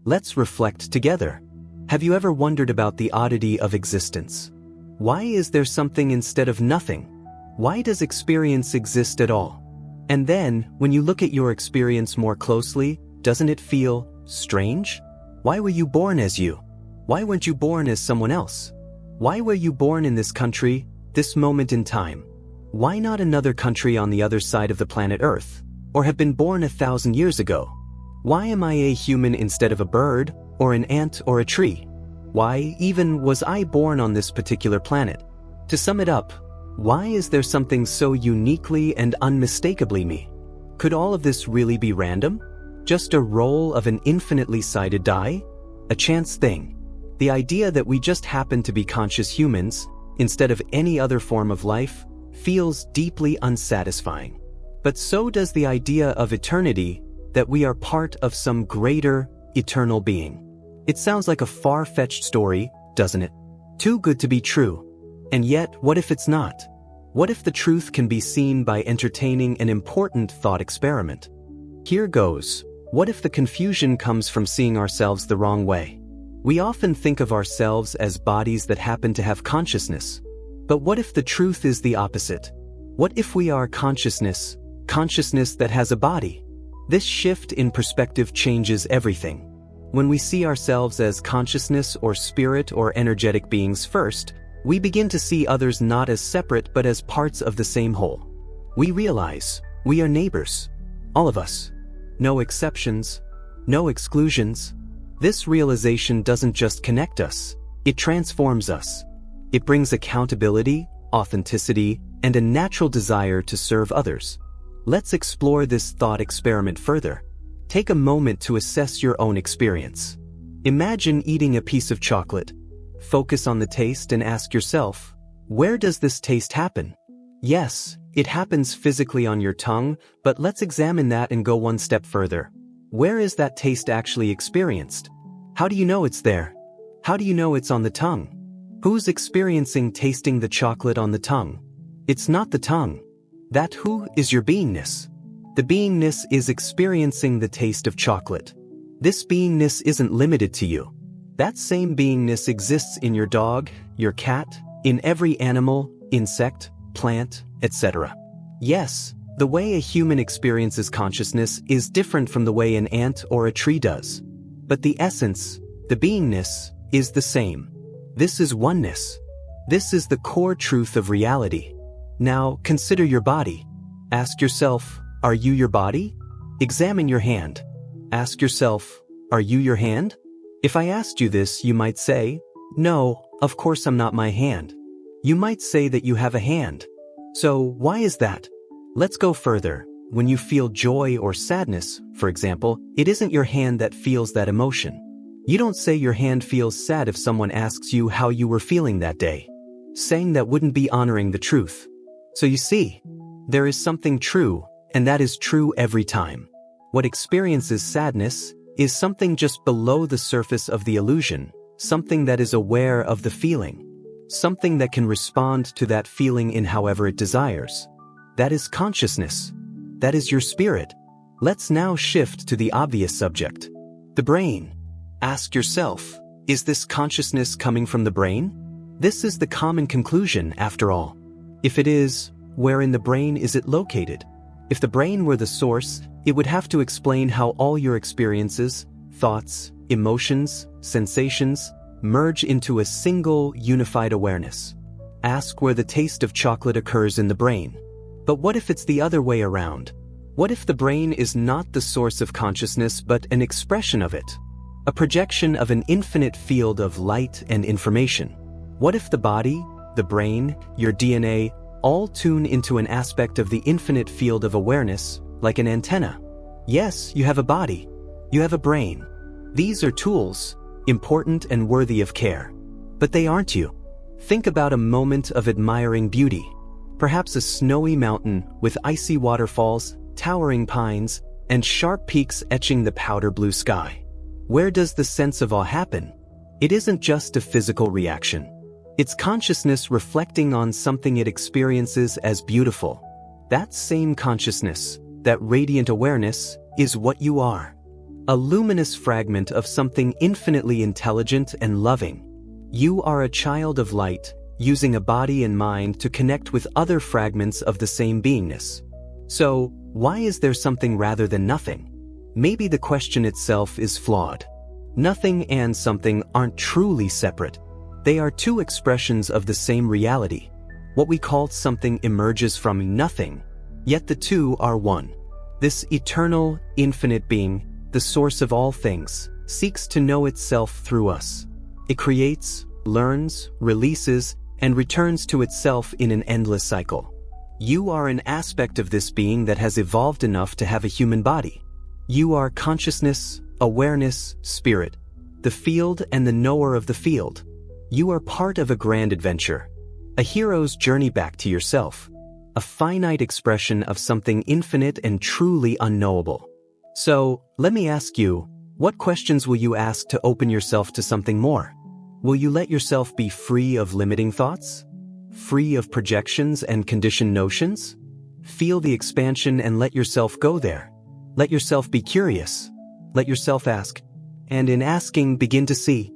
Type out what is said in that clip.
Let's reflect together. Have you ever wondered about the oddity of existence? Why is there something instead of nothing? Why does experience exist at all? And then, when you look at your experience more closely, doesn't it feel strange? Why were you born as you? Why weren't you born as someone else? Why were you born in this country, this moment in time? Why not another country on the other side of the planet Earth, or have been born 1,000 years ago? Why am I a human instead of a bird, or an ant or a tree? Why even was I born on this particular planet? To sum it up, why is there something so uniquely and unmistakably me? Could all of this really be random? Just a roll of an infinitely sided die? A chance thing? The idea that we just happen to be conscious humans, instead of any other form of life, feels deeply unsatisfying. But so does the idea of eternity, that we are part of some greater, eternal being. It sounds like a far-fetched story, doesn't it? Too good to be true. And yet, what if it's not? What if the truth can be seen by entertaining an important thought experiment? Here goes. What if the confusion comes from seeing ourselves the wrong way? We often think of ourselves as bodies that happen to have consciousness. But what if the truth is the opposite? What if we are consciousness that has a body? This shift in perspective changes everything. When we see ourselves as consciousness or spirit or energetic beings first, we begin to see others not as separate but as parts of the same whole. We realize we are neighbors, all of us. No exceptions, no exclusions. This realization doesn't just connect us, it transforms us. It brings accountability, authenticity, and a natural desire to serve others. Let's explore this thought experiment further. Take a moment to assess your own experience. Imagine eating a piece of chocolate. Focus on the taste and ask yourself, where does this taste happen? Yes, it happens physically on your tongue, but let's examine that and go one step further. Where is that taste actually experienced? How do you know it's there? How do you know it's on the tongue? Who's experiencing tasting the chocolate on the tongue? It's not the tongue. That who is your beingness. The beingness is experiencing the taste of chocolate. This beingness isn't limited to you. That same beingness exists in your dog, your cat, in every animal, insect, plant, etc. Yes, the way a human experiences consciousness is different from the way an ant or a tree does. But the essence, the beingness, is the same. This is oneness. This is the core truth of reality. Now, consider your body. Ask yourself, are you your body? Examine your hand. Ask yourself, are you your hand? If I asked you this, you might say, no, of course I'm not my hand. You might say that you have a hand. So, why is that? Let's go further. When you feel joy or sadness, for example, it isn't your hand that feels that emotion. You don't say your hand feels sad if someone asks you how you were feeling that day. Saying that wouldn't be honoring the truth. So you see, there is something true, and that is true every time. What experiences sadness is something just below the surface of the illusion, something that is aware of the feeling, something that can respond to that feeling in however it desires. That is consciousness. That is your spirit. Let's now shift to the obvious subject, the brain. Ask yourself, is this consciousness coming from the brain? This is the common conclusion, after all. If it is, where in the brain is it located? If the brain were the source, it would have to explain how all your experiences, thoughts, emotions, sensations, merge into a single, unified awareness. Ask where the taste of chocolate occurs in the brain. But what if it's the other way around? What if the brain is not the source of consciousness but an expression of it? A projection of an infinite field of light and information? What if the body, the brain, your DNA, all tune into an aspect of the infinite field of awareness, like an antenna? Yes, you have a body. You have a brain. These are tools, important and worthy of care. But they aren't you. Think about a moment of admiring beauty. Perhaps a snowy mountain with icy waterfalls, towering pines, and sharp peaks etching the powder blue sky. Where does the sense of awe happen? It isn't just a physical reaction. It's consciousness reflecting on something it experiences as beautiful. That same consciousness, that radiant awareness, is what you are. A luminous fragment of something infinitely intelligent and loving. You are a child of light, using a body and mind to connect with other fragments of the same beingness. So, why is there something rather than nothing? Maybe the question itself is flawed. Nothing and something aren't truly separate. They are two expressions of the same reality. What we call something emerges from nothing, yet the two are one. This eternal, infinite being, the source of all things, seeks to know itself through us. It creates, learns, releases, and returns to itself in an endless cycle. You are an aspect of this being that has evolved enough to have a human body. You are consciousness, awareness, spirit, the field and the knower of the field. You are part of a grand adventure, a hero's journey back to yourself, a finite expression of something infinite and truly unknowable. So, let me ask you, what questions will you ask to open yourself to something more? Will you let yourself be free of limiting thoughts? Free of projections and conditioned notions? Feel the expansion and let yourself go there. Let yourself be curious. Let yourself ask. And in asking, begin to see.